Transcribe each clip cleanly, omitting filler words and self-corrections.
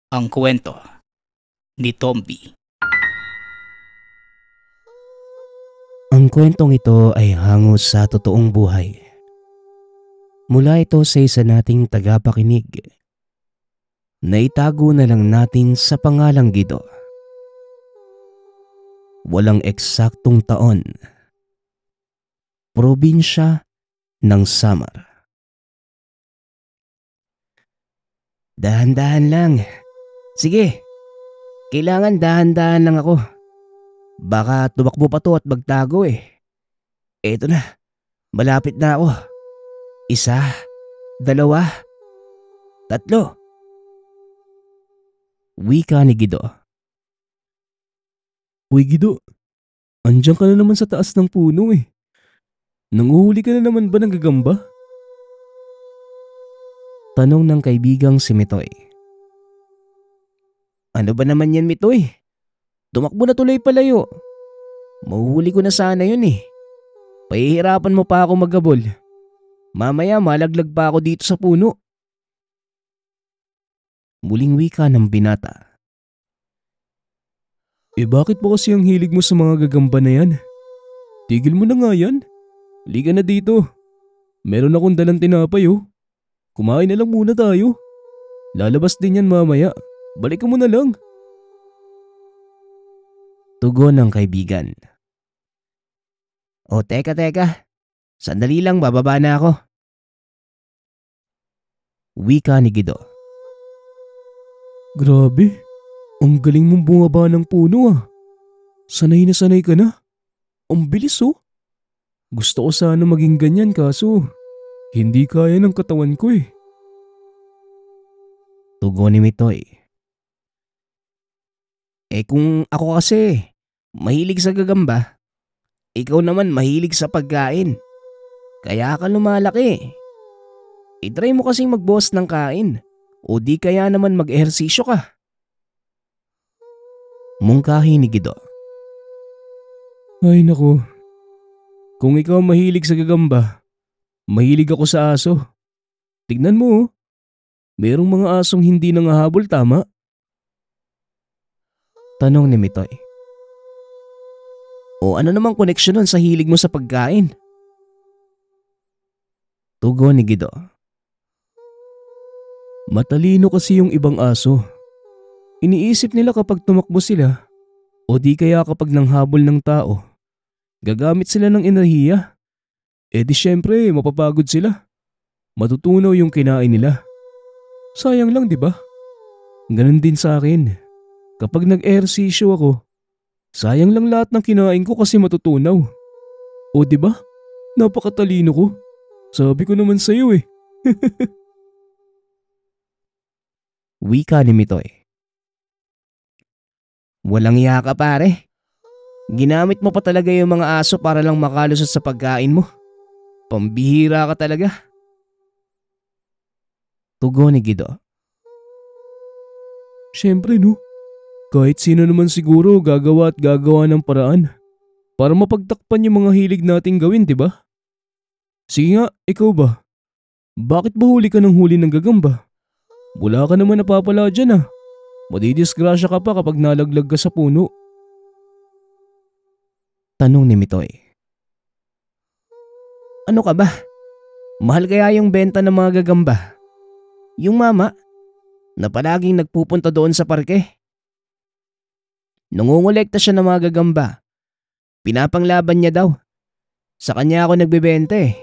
Ang kwento ni Tomby. Ang kwentong ito ay hango sa totoong buhay. Mula ito sa isa nating tagapakinig. Naitago na lang natin sa pangalang Guido. Walang eksaktong taon. Probinsya ng Samar. Dahan-dahan lang. Sige, kailangan dahan-dahan lang ako. Baka tumakbo pa to at magtago eh. Eto na, malapit na ako. Isa, dalawa, tatlo. Wika ni Guido. Uy Guido, andyan ka na naman sa taas ng puno eh. Nanguhuli ka na naman ba ng gagamba? Tanong ng kaibigang si Mitoy. Ano ba naman yan Mitoy? Tumakbo na tuloy palayo. Mahuhuli ko na sana yun eh. Pahihirapan mo pa ako magabol. Mamaya malaglag pa ako dito sa puno. Muling wika ng binata. Bakit ba kasi ang hilig mo sa mga gagamba na yan? Tigil mo na nga yan. Liga na dito. Meron akong dalang tinapay oh. Kumain na lang muna tayo. Lalabas din yan mamaya. Balik ka mo na lang. Tugon ng kaibigan. O teka. Sandali lang bababa na ako. Wika ni Guido. Grabe, ang galing mong bumaba ng puno ah. Sanay na sanay ka na. Ang bilis oh. Gusto ko sana maging ganyan kaso hindi kaya ng katawan ko eh. Tugon ni Mitoy. Kung ako kasi mahilig sa gagamba, ikaw naman mahilig sa pagkain. Kaya ka lumalaki. I-try mo kasing magbawas ng kain o di kaya naman mag-ehersisyo ka. Mungkahi ni Guido. Ay naku, kung ikaw mahilig sa gagamba, mahilig ako sa aso. Tignan mo oh, merong mga asong hindi nangahabol tama? Tanong ni Mitoy. O ano namang koneksyon nun sa hilig mo sa pagkain? Tugon ni Guido. Matalino kasi yung ibang aso. Iniisip nila kapag tumakbo sila o di kaya kapag nanghabol ng tao, gagamit sila ng enerhiya. Di syempre mapapagod sila. Matutunaw yung kinain nila. Sayang lang di ba? Ganun din sa akin. Kapag nag-ehersisyo ako, sayang lang lahat ng kinain ko kasi matutunaw. O di ba? Napakatalino ko. Sabi ko naman sa'yo eh. Wika ni Mitoy. Walang iya ka pare. Ginamit mo pa talaga yung mga aso para lang makalusot sa pagkain mo. Pambihira ka talaga. Tugon ni Guido. Siyempre no. Kahit sino naman siguro gagawa at gagawa ng paraan para mapagtakpan yung mga hilig nating gawin, di ba? Sige nga, ikaw ba? Bakit ba huli ka ng huli ng gagamba? Wala ka naman napapala dyan ah. Madidisgrasya ka pa kapag nalaglag ka sa puno. Tanong ni Mitoy. Ano ka ba? Mahal kaya yung benta ng mga gagamba? Yung mama na palaging nagpupunta doon sa parke? Nangungulekta siya ng mga gagamba. Pinapanglaban niya daw. Sa kanya ako nagbebenta eh.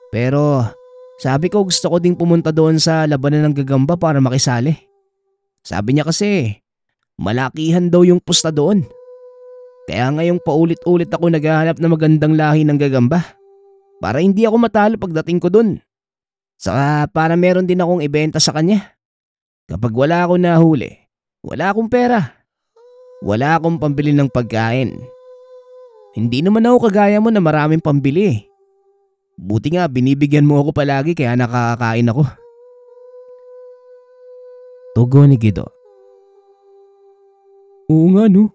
Pero sabi ko gusto ko ding pumunta doon sa labanan ng gagamba para makisali. Sabi niya kasi malakihan daw yung pusta doon. Kaya ngayong paulit-ulit ako naghahanap ng magandang lahi ng gagamba para hindi ako matalo pagdating ko doon. Saka para meron din akong ibenta sa kanya. Kapag wala ako nahuli, wala akong pera. Wala akong pambili ng pagkain. Hindi naman ako kagaya mo na maraming pambili. Buti nga binibigyan mo ako palagi kaya nakakakain ako. Tugon ni Guido. Oo nga no.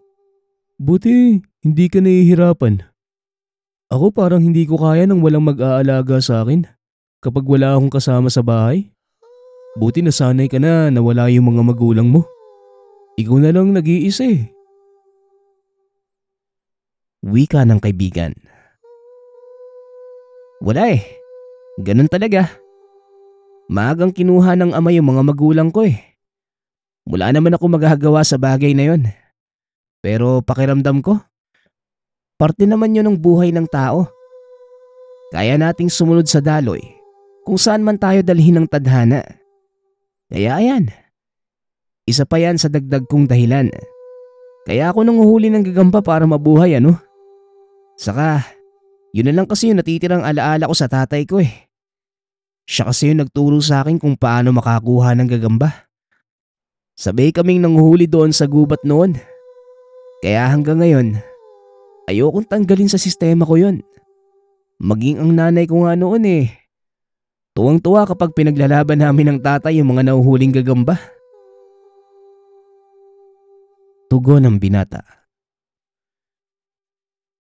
Buti hindi ka nahihirapan. Ako parang hindi ko kaya nang walang mag-aalaga sa akin kapag wala akong kasama sa bahay. Buti nasanay ka na nawala yung mga magulang mo. Ikaw na lang nag-iisa eh. Wika ng kaibigan. Wala eh. Ganun talaga. Maagang kinuha ng ama yung mga magulang ko eh. Wala naman ako magagawa sa bagay na yon. Pero pakiramdam ko, parte naman yun ng buhay ng tao. Kaya nating sumunod sa daloy kung saan man tayo dalhin ng tadhana. Kaya ayan, isa pa yan sa dagdag kong dahilan. Kaya ako nanguhuli ng gagamba para mabuhay ano. Saka, yun na lang kasi yung natitirang alaala ko sa tatay ko eh. Siya kasi yung nagturo sa akin kung paano makakuha ng gagamba. Sabay kaming nanguhuli doon sa gubat noon. Kaya hanggang ngayon, ayokong tanggalin sa sistema ko yun. Maging ang nanay ko nga noon eh. Tuwang-tuwa kapag pinaglalaban namin ng tatay yung mga nahuhuling gagamba. Tugon ng binata.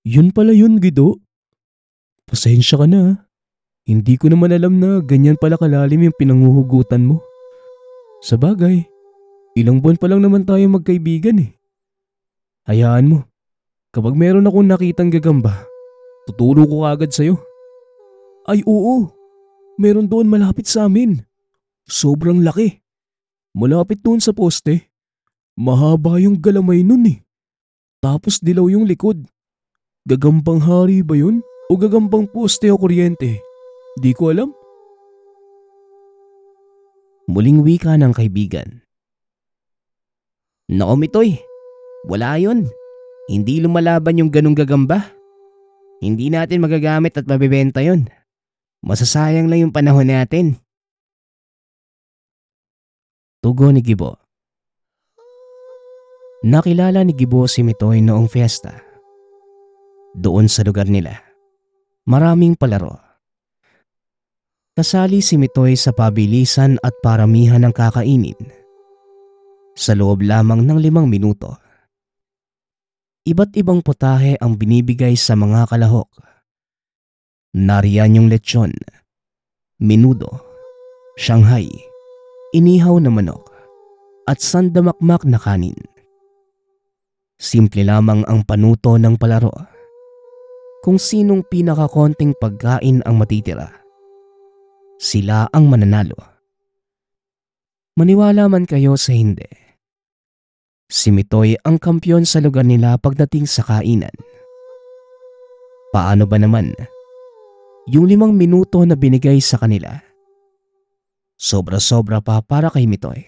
Yun pala yun, Gido. Pasensya ka na. Hindi ko naman alam na ganyan pala kalalim yung pinanguhugutan mo. Sa bagay, ilang buwan pa lang naman tayo magkaibigan eh. Hayaan mo, kapag meron akong nakitang gagamba, tuturo ko agad sa'yo. Ay oo, meron doon malapit sa amin. Sobrang laki. Malapit doon sa poste. Mahaba yung galamay nun eh. Tapos dilaw yung likod. Gagambang hari ba yun? O gagambang poste o kuryente? Di ko alam. Muling wika ng kaibigan. Nako Mitoy, wala yun. Hindi lumalaban yung ganong gagamba. Hindi natin magagamit at mabibenta yun. Masasayang lang yung panahon natin. Tugon ni Gibo. Nakilala ni Gibo si Mitoy noong fiesta. Doon sa lugar nila, maraming palaro. Kasali si Mitoy sa pabilisan at paramihan ng kakainin. Sa loob lamang ng 5 minuto, iba't ibang putahe ang binibigay sa mga kalahok. Nariyan yung lechon, menudo, Shanghai, inihaw na manok, at sandamakmak na kanin. Simple lamang ang panuto ng palaro. Kung sinong pinakakonting pagkain ang matitira, sila ang mananalo. Maniwala man kayo sa hindi, si Mitoy ang kampyon sa lugar nila pagdating sa kainan. Paano ba naman yung 5 minuto na binigay sa kanila? Sobra-sobra pa para kay Mitoy.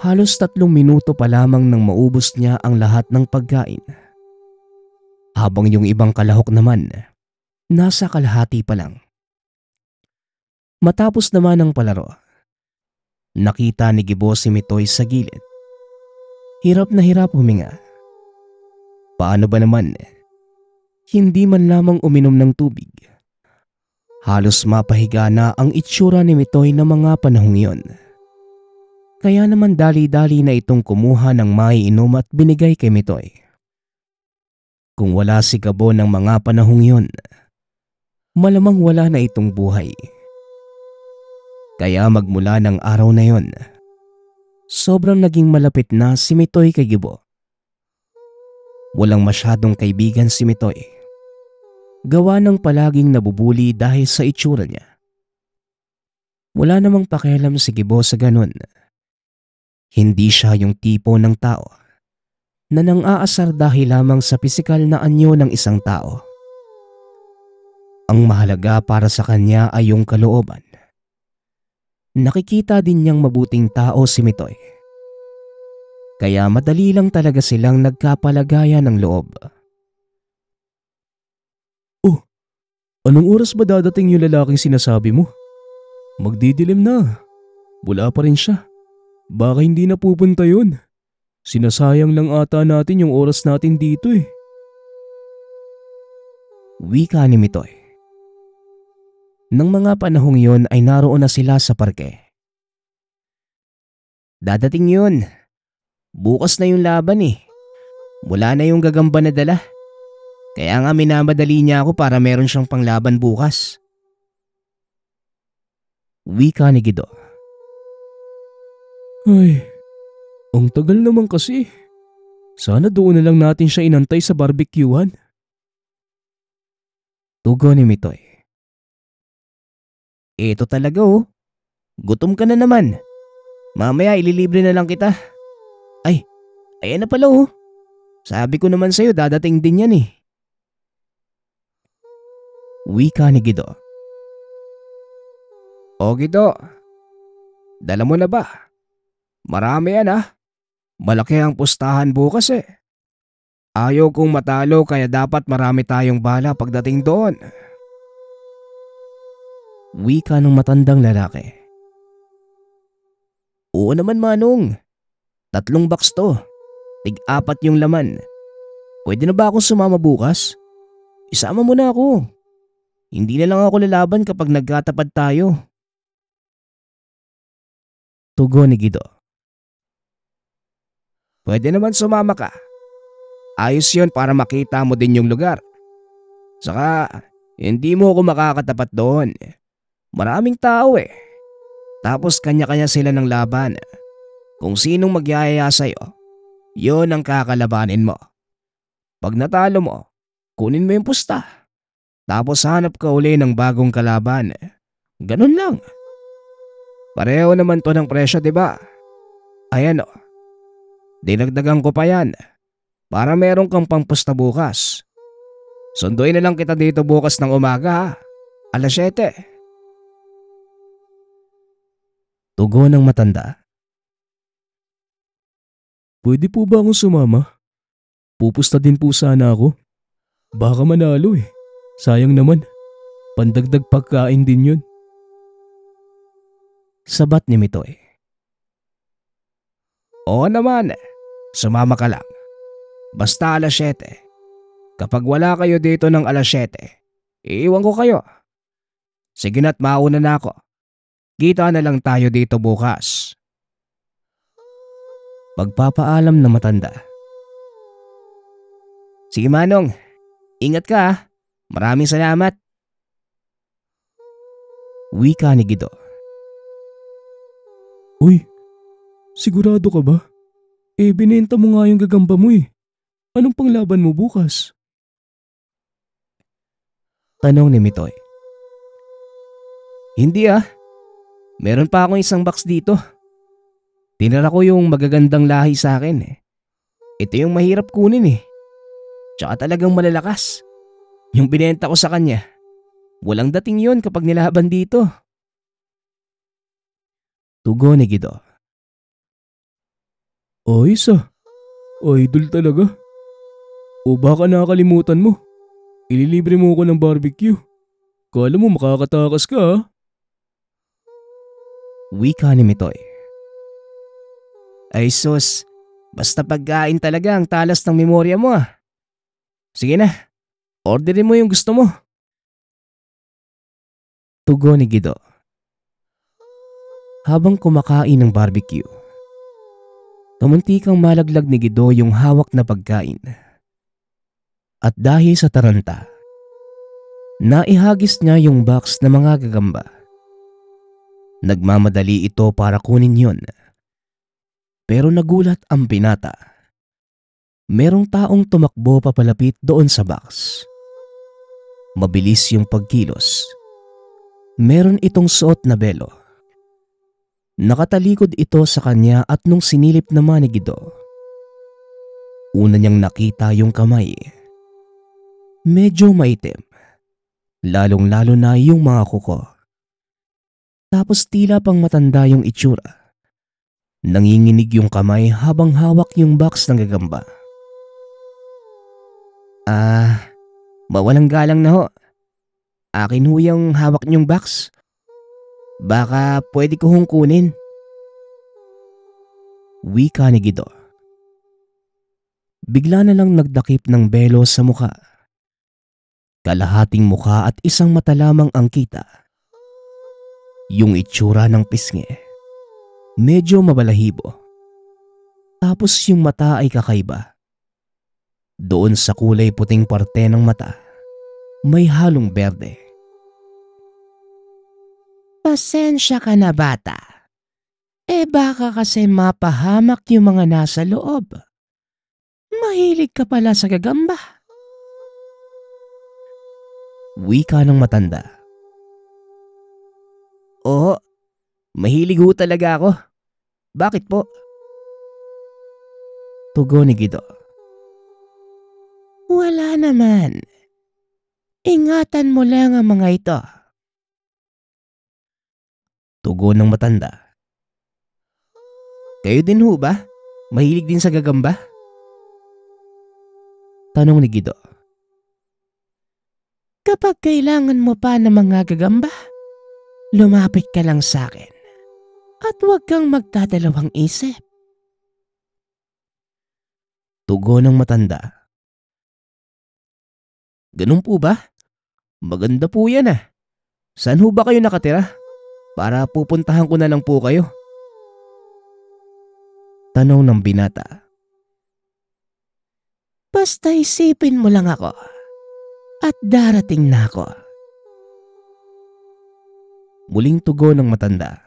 Halos 3 minuto pa lamang nang maubos niya ang lahat ng pagkain. Habang yung ibang kalahok naman, nasa kalahati pa lang. Matapos naman ang palaro, nakita ni Gibo si Mitoy sa gilid. Hirap na hirap huminga. Paano ba naman? Hindi man lamang uminom ng tubig. Halos mapahiga na ang itsura ni Mitoy na mga panahong iyon. Kaya naman dali-dali na itong kumuha ng maiinom at binigay kay Mitoy. Kung wala si Gabo ng mga panahong iyon, malamang wala na itong buhay. Kaya magmula ng araw na yon, sobrang naging malapit na si Mitoy kay Gibo. Walang masyadong kaibigan si Mitoy. Gawa ng palaging nabubuli dahil sa itsura niya. Wala namang pakialam si Gibo sa ganun. Hindi siya yung tipo ng tao na nang-aasar dahil lamang sa pisikal na anyo ng isang tao. Ang mahalaga para sa kanya ay yung kalooban. Nakikita din niyang mabuting tao si Mitoy. Kaya madali lang talaga silang nagkapalagayan ng loob. Oh, anong oras ba dadating yung lalaking sinasabi mo? Magdidilim na. Wala pa rin siya. Baka hindi na pupunta yun. Sinasayang lang ata natin yung oras natin dito eh. Wika ni Mitoy. Nang mga panahong yon ay naroon na sila sa parke. Dadating yun. Bukas na yung laban eh. Wala na yung gagamba na dala. Kaya nga minamadali niya ako para meron siyang panglaban bukas. Wika ni Gido. Ay, ang tagal naman kasi. Sana doon na lang natin siya inantay sa barbecuehan. Tugon ni Mitoy. Ito talaga oh. Gutom ka na naman. Mamaya ililibre na lang kita. Ay, ayan na pala oh. Sabi ko naman sa'yo dadating din yan eh. Wika ni Gido. O Gido, dala mo na ba? Marami yan ah. Malaki ang pustahan bukas eh. Ayaw kong matalo kaya dapat marami tayong bala pagdating doon. Wika ng matandang lalaki. Oo naman Manong. 3 box to. Tig-4 yung laman. Pwede na ba akong sumama bukas? Isama mo na ako. Hindi na lang ako lalaban kapag nagkatapat tayo. Tugon ni Gido. Pwede naman sumama ka. Ayos yun para makita mo din yung lugar. Saka, hindi mo ako makakatapat doon. Maraming tao eh. Tapos kanya-kanya sila ng laban. Kung sinong magyayaya sa'yo, yun ang kakalabanin mo. Pag natalo mo, kunin mo yung pusta. Tapos hanap ka uli ng bagong kalaban. Ganun lang. Pareho naman to ng presyo, diba? Ayan o. Dinagdagan ko pa yan. Para meron kang pangpusta bukas. Sunduin na lang kita dito bukas ng umaga ha. 7:00. Tugon ng matanda. Pwede po ba akong sumama? Pupusta din po sana ako. Baka manalo eh. Sayang naman. Pandagdag pagkain din yun. Sabat ni Mitoy. Oo naman. Sumama ka lang. Basta 7:00. Kapag wala kayo dito ng 7:00, iiwan ko kayo. Sige na't mauna na ako. Kita na lang tayo dito bukas. Pagpapaalam na matanda. Sige Manong, ingat ka ha. Maraming salamat. Wika ni Gido. Uy, sigurado ka ba? Binenta mo nga yung gagamba mo eh. Anong panglaban mo bukas? Tanong ni Mitoy. Hindi ah. Meron pa akong isang box dito. Tinara ko yung magagandang lahi sa akin eh. Ito yung mahirap kunin eh. Tsaka talagang malalakas. Yung binenta ko sa kanya, walang dating yun kapag nilaban dito. Tugon ni Gido. Ayos ah. Idol talaga. O baka nakakalimutan mo. Ililibre mo ko ng barbecue. Kala mo makakatakas ka ha? Wika ni Mitoy. Ay sus, basta pagkain talaga ang talas ng memorya mo ah. Sige na, orderin mo yung gusto mo. Tugon ni Gido. Habang kumakain ng barbecue, kamuntikang malaglag ni Gido yung hawak na pagkain. At dahil sa taranta, naihagis niya yung box na mga gagamba. Nagmamadali ito para kunin yun. Pero nagulat ang binata. Merong taong tumakbo papalapit doon sa box. Mabilis yung pagkilos. Meron itong suot na belo. Nakatalikod ito sa kanya at nung sinilip naman ni Gido, una niyang nakita yung kamay. Medyo maitim. Lalong-lalo na yung mga kuko. Tapos tila pang matanda yung itsura. Nanginginig yung kamay habang hawak yung box ng gagamba. Mawalang galang na ho. Akin ho yung hawak niyong box. Baka pwede ko hong kunin. Wika ni Gido. Bigla na lang nagdakip ng belo sa mukha. Kalahating mukha at isang mata lamang ang kita. Yung itsura ng pisngi. Medyo mabalahibo. Tapos yung mata ay kakaiba. Doon sa kulay puting parte ng mata, may halong berde. Pasensya ka na bata. Baka kasi mapahamak yung mga nasa loob. Mahilig ka pala sa gagamba. Wika ng matanda. Oo, mahilig ho talaga ako. Bakit po? Tugon ni Gido. Wala naman. Ingatan mo lang ang mga ito. Tugon ng matanda. Kayo din ho ba? Mahilig din sa gagamba? Tanong ni Gido. Kapag kailangan mo pa ng mga gagamba, lumapit ka lang sa akin at huwag kang magdadalawang isip. Tugon ng matanda. Ganun po ba? Maganda po yan ah. Saan ho ba kayo nakatira? Para pupuntahan ko na lang po kayo. Tanong ng binata. Basta isipin mo lang ako at darating na ako. Muling tugon ng matanda.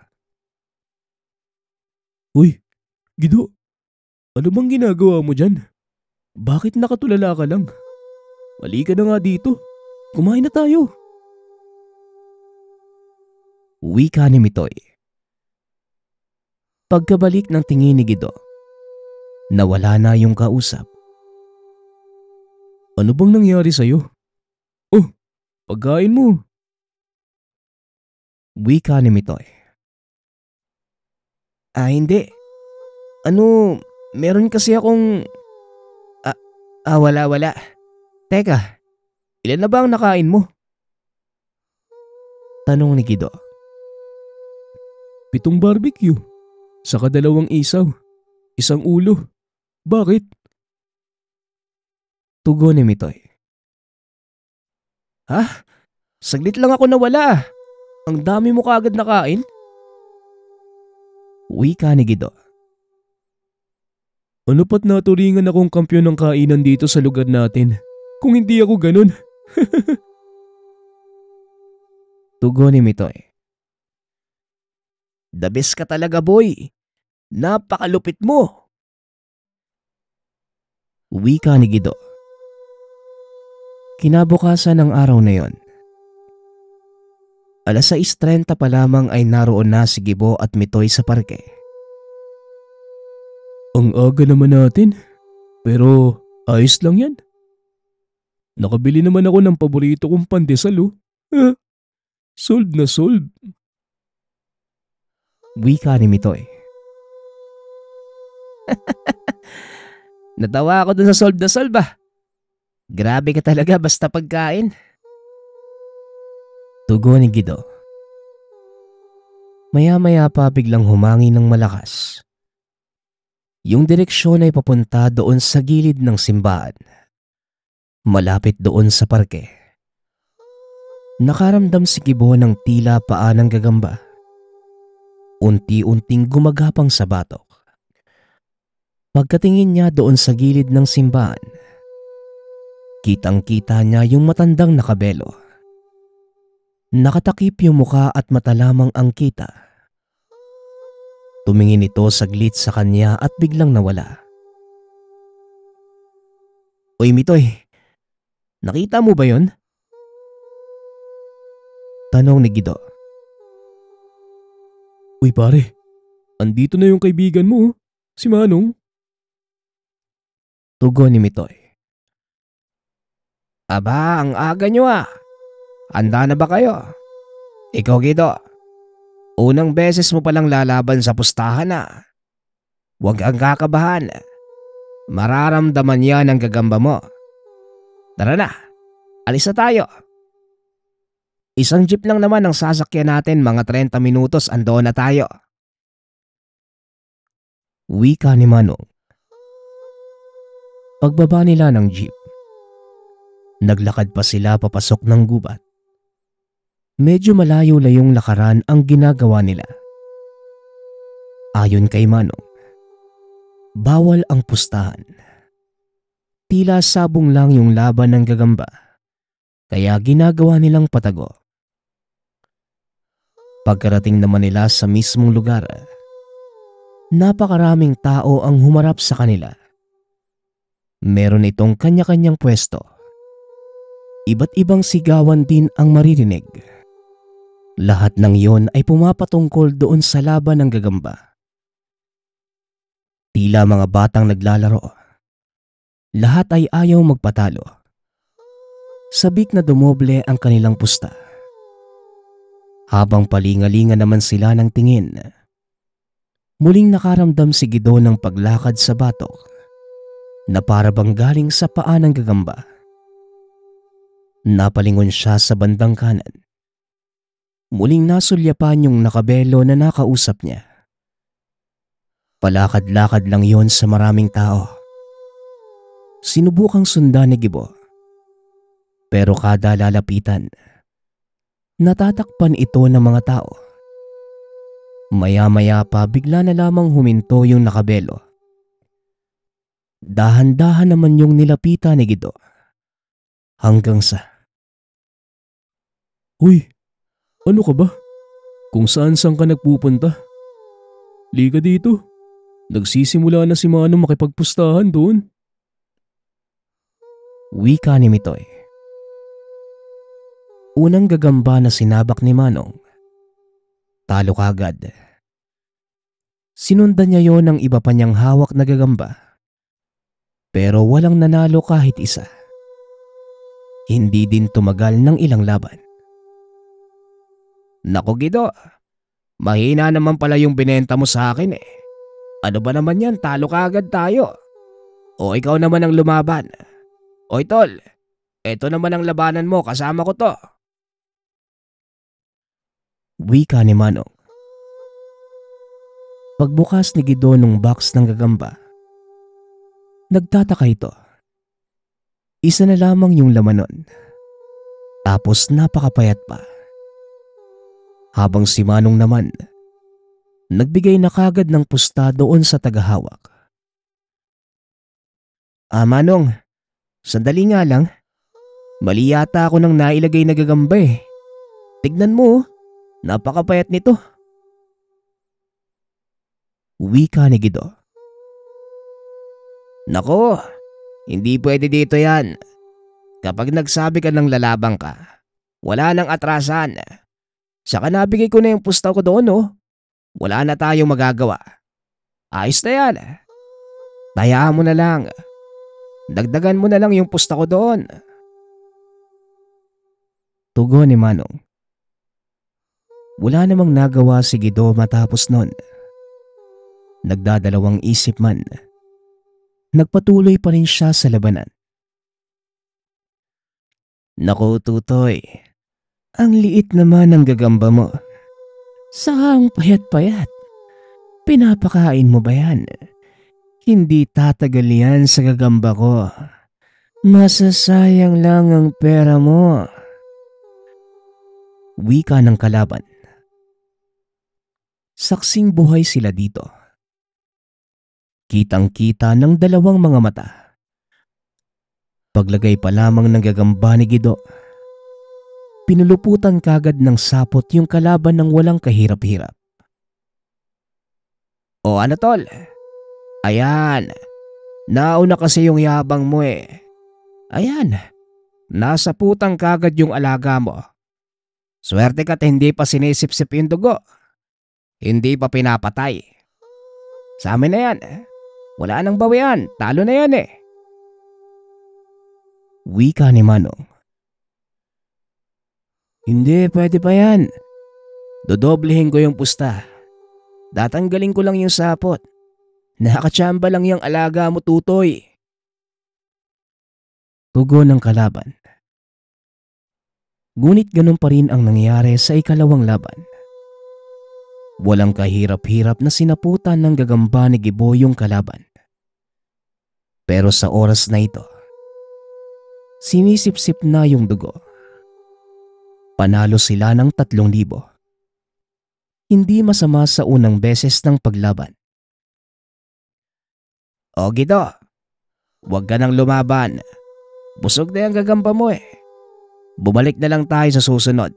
Uy, Gido, ano bang ginagawa mo dyan? Bakit nakatulala ka lang? Halika na nga dito. Kumain na tayo. Wika ni Mitoy. Pagkabalik ng tingin ni Gido, nawala na yung kausap. Ano bang nangyari sa'yo? Oh, pagkain mo. Wika ni Mitoy. Hindi. Meron kasi akong... wala. Teka, ilan na ba ang nakain mo? Tanong ni Gido. 7 barbecue, saka 2 isaw, 1 ulo. Bakit? Tugon ni Mitoy. Ha? Saglit lang ako nawala. Ang dami mo kaagad nakain? Wika ni Gido. Ano pat naturingan akong kampyon ng kainan dito sa lugar natin kung hindi ako ganun? Tugon ni Mitoy. The best ka talaga, boy. Napakalupit mo. Wika ni Gido. Kinabukasan ng araw na yon. 6:30 pa lamang ay naroon na si Gibo at Mitoy sa parke. Ang aga naman natin, pero ayos lang yan. Nakabili naman ako ng paborito kong pandesal oh. Sold na sold. Wika ni Mitoy. Natawa ako dun sa sold na sold ba? Grabe ka talaga basta pagkain. Tugon ni Gido. Maya-maya pa biglang humangin ng malakas. Yung direksyon ay papunta doon sa gilid ng simbahan. Malapit doon sa parke. Nakaramdam si Gibo ng tila paa ng gagamba. Unti-unting gumagapang sa batok. Pagkatingin niya doon sa gilid ng simbahan, kitang-kita niya yung matandang nakabelo. Nakatakip yung muka at mata lamang ang kita. Tumingin ito saglit sa kanya at biglang nawala. Uy Mitoy, nakita mo ba yon? Tanong ni Gido. Uy pare, andito na yung kaibigan mo, si Manong. Tugon ni Mitoy. Aba, ang aga nyo ah. Handa na ba kayo? Ikaw Gido, unang beses mo palang lalaban sa pustahan na. Huwag kang kakabahan. Mararamdaman yan ang gagamba mo. Tara na, alis na tayo. Isang jeep lang naman ang sasakyan natin, mga 30 minutos andoon na tayo. Wika ni Manong. Pagbaba nila ng jeep, naglakad pa sila papasok ng gubat. Medyo malayo-layong lakaran ang ginagawa nila. Ayon kay Manong, bawal ang pustahan. Tila sabong lang yung laban ng gagamba, kaya ginagawa nilang patago. Pagkarating naman nila sa mismong lugar, Napakaraming tao ang humarap sa kanila. Meron itong kanya-kanyang pwesto. Iba't ibang sigawan din ang maririnig. Lahat ng iyon ay pumapatungkol doon sa laban ng gagamba. Tila mga batang naglalaro. Lahat ay ayaw magpatalo. Sabik na dumoble ang kanilang pusta. Habang palingalingan naman sila ng tingin, muling nakaramdam si Guido ng paglakad sa batok na para bang galing sa paa ng gagamba. Napalingon siya sa bandang kanan. Muling nasulyapan yung nakabelo na nakausap niya. Palakad-lakad lang yon sa maraming tao. Sinubukang sundan ni Gibo. Pero kada lalapitan, natatakpan ito ng mga tao. Maya-maya pa bigla na lamang huminto yung nakabelo. Dahan-dahan naman yung nilapitan ni Guido. Hanggang sa, "Uy, ano ka ba? Kung saan-saan ka nagpupunta? Liga dito. Nagsisimula na si Manong makipagpustahan doon." Wika ni Mitoy. Unang gagamba na sinabak ni Manong. Talo kagad. Sinundan niya yon ng iba pa niyang hawak na gagamba. Pero walang nanalo kahit isa. Hindi din tumagal ng ilang laban. "Naku Gido, mahina naman pala yung binenta mo sa akin eh. Ano ba naman yan, talo kagad tayo. O ikaw naman ang lumaban. Oy tol, eto naman ang labanan mo, kasama ko to." Wika ni Manong. Pagbukas ni Guido nung box ng gagamba, nagtataka ito. Isa na lamang yung laman nun. Tapos napakapayat pa. Habang si Manong naman, nagbigay na kagad ng pusta doon sa tagahawak. Manong, sandali nga lang. Mali yata ako nang nailagay na gagamba eh. Tignan mo, napakapayat nito." Wika ni Guido. "Nako, hindi pwede dito yan. Kapag nagsabi ka ng lalabang ka, wala nang atrasan. Saka nabigay ko na yung pusta ko doon oh. Wala na tayong magagawa. Ayos na yan. Hayaan mo na lang. Dagdagan mo na lang yung pusta ko doon." Tugon ni Manong. Wala namang nagawa si Guido matapos nun. Nagdadalawang isip man. Nagpatuloy pa rin siya sa labanan. "Naku Tutoy, ang liit naman ng gagamba mo. Saka ang payat-payat. Pinapakain mo ba yan? Hindi tatagal yan sa gagamba ko. Masasayang lang ang pera mo." Wika ng kalaban. Saksing buhay sila dito. Kitang-kita ng dalawang mga mata. Paglagay pa lamang ng gagamba ni Guido, pinuluputan kagad ng sapot yung kalaban ng walang kahirap-hirap. "O ano tol? Ayan, nauna kasi yung yabang mo eh. Ayan, nasa putang kagad yung alaga mo. Swerte ka't hindi pa sinisip-sip yung dugo. Hindi pa pinapatay. Sa amin na yan. Wala nang bawian. Talo na yan eh." Wika ni Manong. "Hindi, pwede pa yan. Dodoblehin ko yung pusta. Datanggalin ko lang yung sapot. Nakakatsamba lang yung alaga mo Tutoy." Tugon ng kalaban. Ngunit ganun pa rin ang nangyari sa ikalawang laban. Walang kahirap-hirap na sinaputan ng gagamba ni Gibo yung kalaban. Pero sa oras na ito, sinisip-sip na yung dugo. Panalo sila ng 3,000. Hindi masama sa unang beses ng paglaban. "O Gido, huwag ka nang lumaban. Busog na yung gagamba mo eh. Bumalik na lang tayo sa susunod.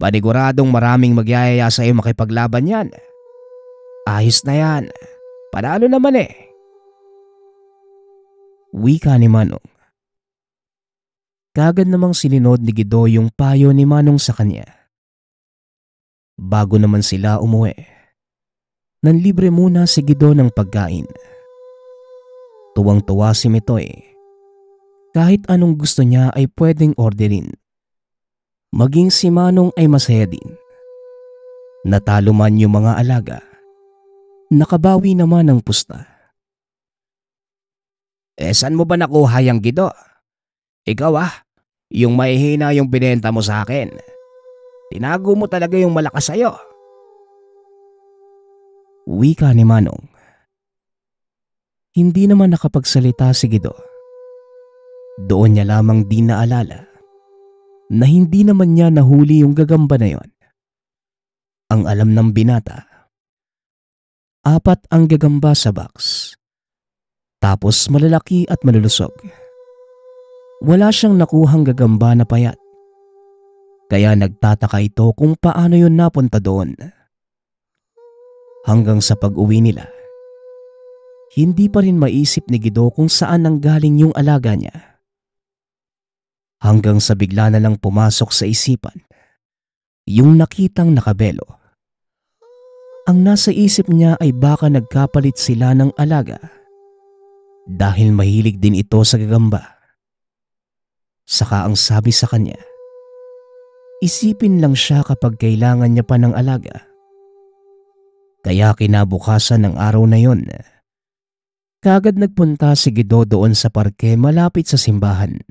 Paniguradong maraming magyayaya sa iyo makipaglaban yan." Ayos na yan. Panalo naman eh. Wika ni Manong. Kagad namang sininod ni Guido yung payo ni Manong sa kanya. Bago naman sila umuwi, nanlibre muna si Guido ng pagkain. Tuwang-tuwa si Mitoy. Kahit anong gusto niya ay pwedeng orderin. Maging si Manong ay masaya din. Natalo man yung mga alaga, nakabawi naman ang pusta. Saan mo ba nakuha yung Guido? Ikaw yung mahihina yung binenta mo sa akin. Tinago mo talaga yung malakas sa'yo. Wika ni Manong. Hindi naman nakapagsalita si Guido. Doon niya lamang di naalala na hindi naman niya nahuli yung gagamba na yon. Ang alam ng binata, 4 ang gagamba sa box. Tapos malalaki at malulusog. Wala siyang nakuhang gagamba na payat. Kaya nagtataka ito kung paano yun napunta doon. Hanggang sa pag-uwi nila, hindi pa rin maisip ni Guido kung saan nanggaling yung alaga niya. Hanggang sa bigla na lang pumasok sa isipan yung nakitang nakabelo. Ang nasa isip niya ay baka nagkapalit sila ng alaga dahil mahilig din ito sa gagamba. Saka ang sabi sa kanya, isipin lang siya kapag kailangan niya pa ng alaga. Kaya kinabukasan ng araw na yon, kagad nagpunta si Guido doon sa parke malapit sa simbahan.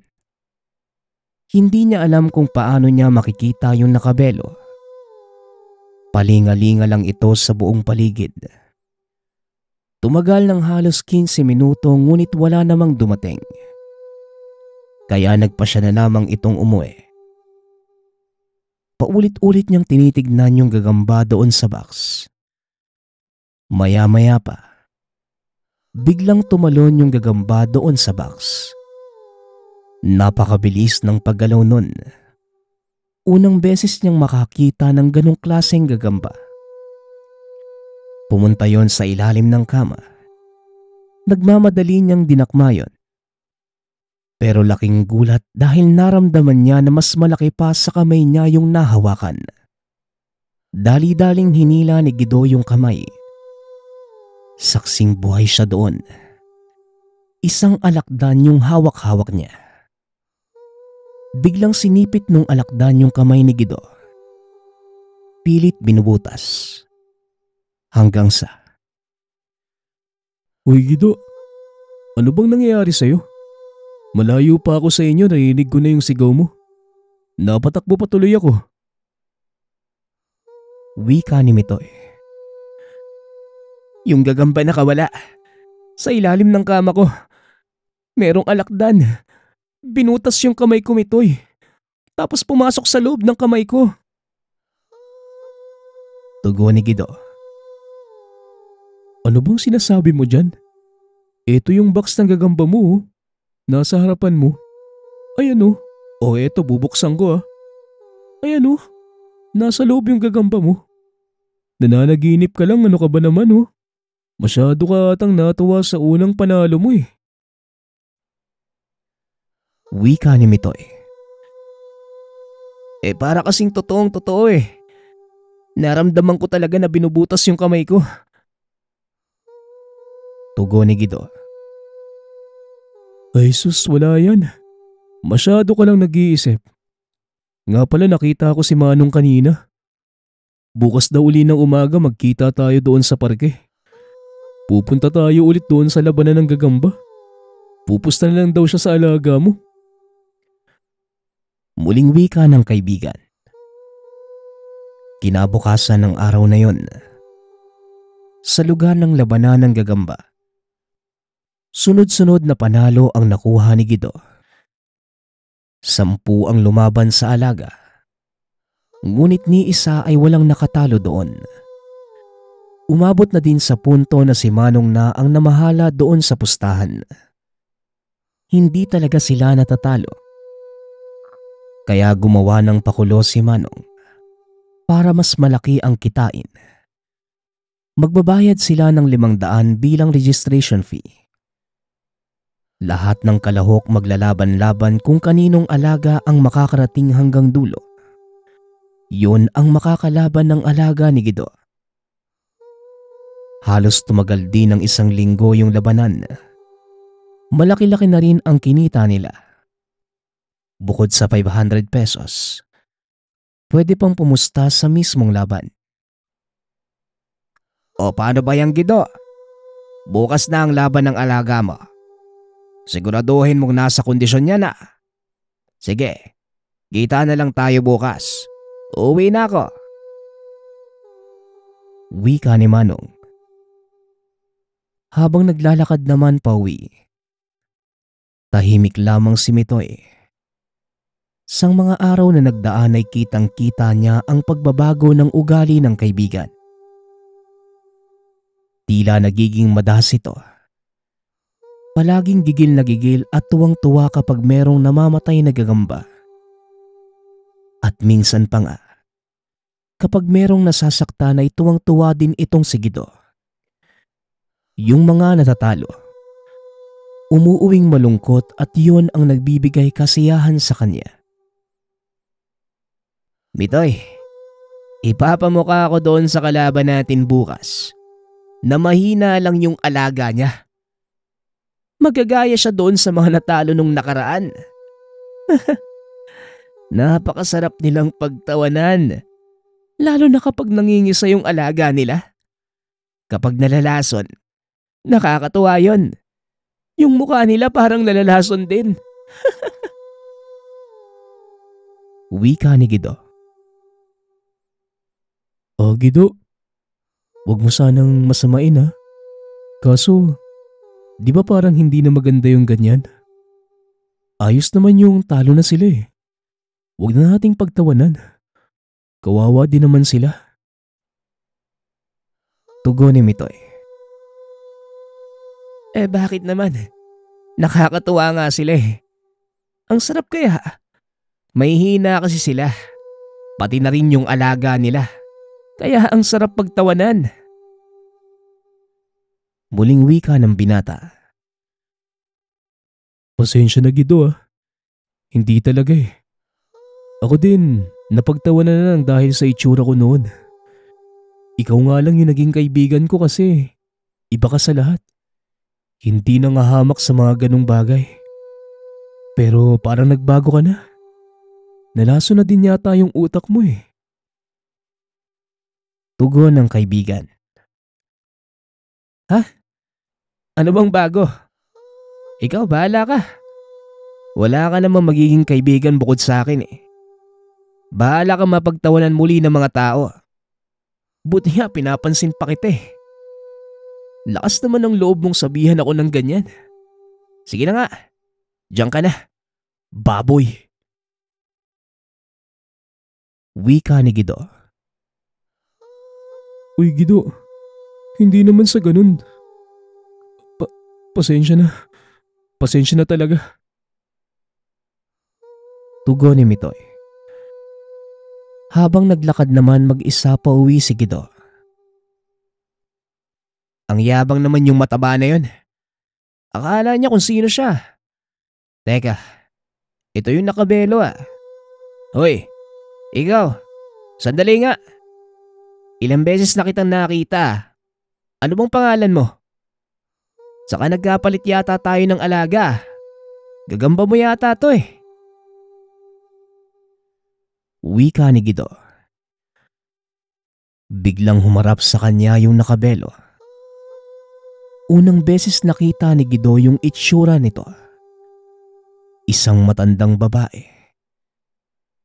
Hindi niya alam kung paano niya makikita yung nakabelo. Palingalinga lang ito sa buong paligid. Tumagal ng halos 15 minuto ngunit wala namang dumating. Kaya nagpa siya na lamang itong umuwi. Paulit-ulit niyang tinitignan yung gagamba doon sa box. Maya-maya pa, biglang tumalon yung gagamba doon sa box. Napakabilis ng paggalaw nun. Unang beses niyang makakita ng ganong klaseng gagamba. Pumunta yon sa ilalim ng kama. Nagmamadali niyang dinakma yon. Pero laking gulat dahil naramdaman niya na mas malaki pa sa kamay niya yung nahawakan. Dali-daling hinila ni Guido yung kamay. Saksing buhay siya doon. Isang alakdan yung hawak-hawak niya. Biglang sinipit nung alakdan yung kamay ni Guido. Pilit binubutas. Hanggang sa, Uy Guido, ano bang nangyayari sa'yo? Malayo pa ako sa inyo, narinig ko na yung sigaw mo. Napatakbo pa tuloy ako. Wika ni Mitoy. Yung gagamba nakawala. Sa ilalim ng kama ko. Merong alakdan. Binutas yung kamay ko, Mitoy. Tapos pumasok sa loob ng kamay ko. Tugon ni Guido. Ano bang sinasabi mo dyan? Ito yung box ng gagamba mo, oh. Nasa harapan mo. Ayan oh. O eto, bubuksan ko ah. Ayan oh. Nasa loob yung gagamba mo. Nananaginip ka lang, ano ka ba naman oh? Masyado ka atang natuwa sa unang panalo mo eh. Wika ni Mitoy. Para kasing totoong-totoo eh. Naramdaman ko talaga na binubutas yung kamay ko. Tugon ni Guido. Ay sus, wala yan. Masyado ka lang nag-iisip. Nga pala nakita ko si Manong kanina. Bukas daw uli ng umaga magkita tayo doon sa parke. Pupunta tayo ulit doon sa labanan ng gagamba. Pupusta na lang daw siya sa alaga mo. Muling wika ng kaibigan. Kinabukasan ng araw na yon, sa lugar ng labanan ng gagamba, sunod-sunod na panalo ang nakuha ni Guido. 10 ang lumaban sa alaga, ngunit ni isa ay walang nakatalo doon. Umabot na din sa punto na si Manong na ang namahala doon sa pustahan. Hindi talaga sila natatalo. Kaya gumawa ng pakulo si Manong para mas malaki ang kitain. Magbabayad sila ng 500 bilang registration fee. Lahat ng kalahok maglalaban-laban kung kaninong alaga ang makakarating hanggang dulo. Yun ang makakalaban ng alaga ni Guido. Halos tumagal din ng 1 linggo yung labanan. Malaki-laki na rin ang kinita nila. Bukod sa 500 pesos, pwede pang pumusta sa mismong laban. O paano ba yang Guido? Bukas na ang laban ng alaga mo. Siguraduhin mong nasa kondisyon niya na. Sige, kita na lang tayo bukas. Uwi na ako. Wika ni Manong. Habang naglalakad naman pauwi, tahimik lamang si Mitoy. Sang mga araw na nagdaan ay kitang-kita niya ang pagbabago ng ugali ng kaibigan. Tila nagiging madalas ito. Palaging gigil na gigil at tuwang-tuwa kapag merong namamatay na gagamba. At minsan pa nga, kapag merong nasasaktan ay tuwang-tuwa din itong si Guido. Yung mga natatalo, umuuwing malungkot at yun ang nagbibigay kasiyahan sa kanya. Mitoy, ipapamukha ako doon sa kalaban natin bukas na mahina lang yung alaga niya. Magagaya siya doon sa mga natalo nung nakaraan. Napakasarap nilang pagtawanan, lalo na kapag nangingisa yung alaga nila. Kapag nalalason, nakakatuwa yun. Yung mukha nila parang nalalason din. Wika ni Guido. Guido, wag mo sanang masamain ha. Kaso, di ba parang hindi na maganda yung ganyan? Ayos naman yung talo na sila eh. Huwag na nating pagtawanan. Kawawa din naman sila. Tugon ni Mitoy. Bakit naman? Nakakatuwa nga sila eh. Ang sarap kaya. May hina kasi sila. Pati na rin yung alaga nila. Kaya ang sarap pagtawanan. Muling wika ng binata. Pasensya na Guido ah. Hindi talaga eh. Ako din, napagtawanan na lang dahil sa itsura ko noon. Ikaw nga lang yung naging kaibigan ko kasi iba ka sa lahat. Hindi na nga hamak sa mga ganong bagay. Pero parang nagbago ka na. Nalaso na din yata yung utak mo eh. Tugon ng kaibigan. Ha? Ano bang bago? Ikaw bahala ka. Wala ka namang magiging kaibigan bukod sa akin eh. Bahala ka mapagtawanan muli ng mga tao. Buti nga pinapansin pa kita eh. Lakas naman ng loob mong sabihan ako ng ganyan. Sige na nga. Diyan ka na. Baboy. Wika ni Guido. Uy Guido, hindi naman sa ganun. Pasensya na. Pasensya na talaga. Tugon ni Mitoy. Habang naglakad naman mag-isa pa uwi si Guido. Ang yabang naman yung mataba na yun. Akala niya kung sino siya. Teka, ito yung nakabelo ah. Hoy, ikaw, sandali nga. Ilang beses na kitang nakita. Ano bang pangalan mo? Saka nagkapalit yata tayo ng alaga. Gagamba mo yata to eh. Wika ni Guido. Biglang humarap sa kanya yung nakabelo. Unang beses nakita ni Guido yung itsura nito. Isang matandang babae.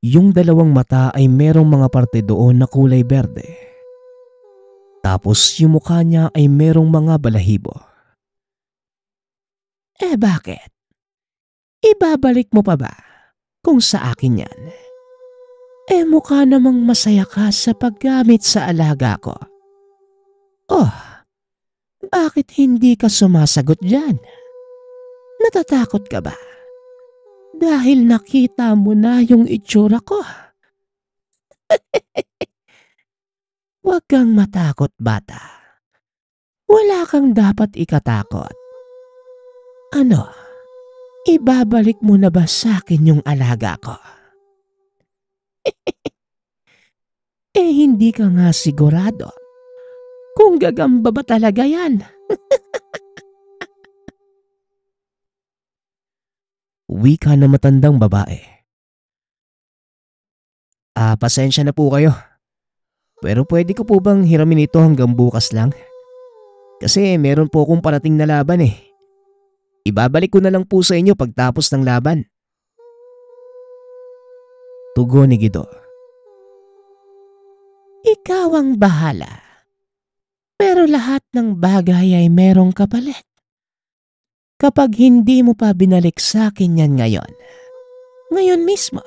Yung dalawang mata ay merong mga parte doon na kulay berde. Tapos yung mukha niya ay merong mga balahibo. Bakit? Ibabalik mo pa ba kung sa akin yan? Mukha namang masaya ka sa paggamit sa alaga ko. Oh, bakit hindi ka sumasagot dyan? Natatakot ka ba? Dahil nakita mo na yung itsura ko. Huwag kang matakot, bata. Wala kang dapat ikatakot. Ano, ibabalik mo na ba sa akin yung alaga ko? Hindi ka nga sigurado kung gagamba ba talaga yan. Wika na matandang babae. Pasensya na po kayo. Pero pwede ko po bang hiramin ito hanggang bukas lang? Kasi meron po akong parating na laban eh. Ibabalik ko na lang po sa inyo pagtapos ng laban. Tugon ni Guido. Ikaw ang bahala. Pero lahat ng bagay ay merong kapalit. Kapag hindi mo pa binalik sa akin yan ngayon mismo.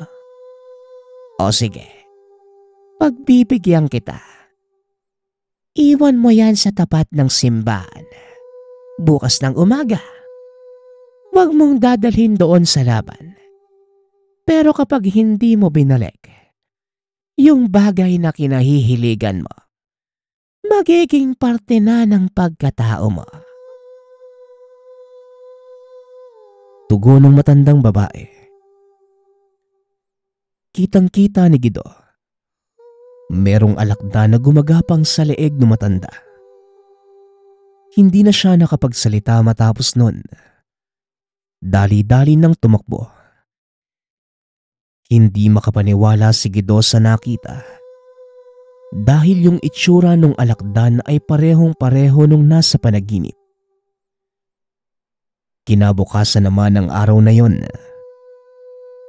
O sige, pagbibigyan kita. Iwan mo yan sa tapat ng simbahan. Bukas ng umaga. Huwag mong dadalhin doon sa laban. Pero kapag hindi mo binalik, yung bagay na kinahihiligan mo, magiging parte na ng pagkatao mo. Tugon ng matandang babae. Kitang-kita ni Guido. Merong alakda na gumagapang sa leeg ng matanda. Hindi na siya nakapagsalita matapos nun. Dali-dali nang tumakbo. Hindi makapaniwala si Guido sa nakita. Dahil yung itsura nung alakdan ay parehong-pareho nung nasa panaginip. Kinabukasan naman ng araw na yon,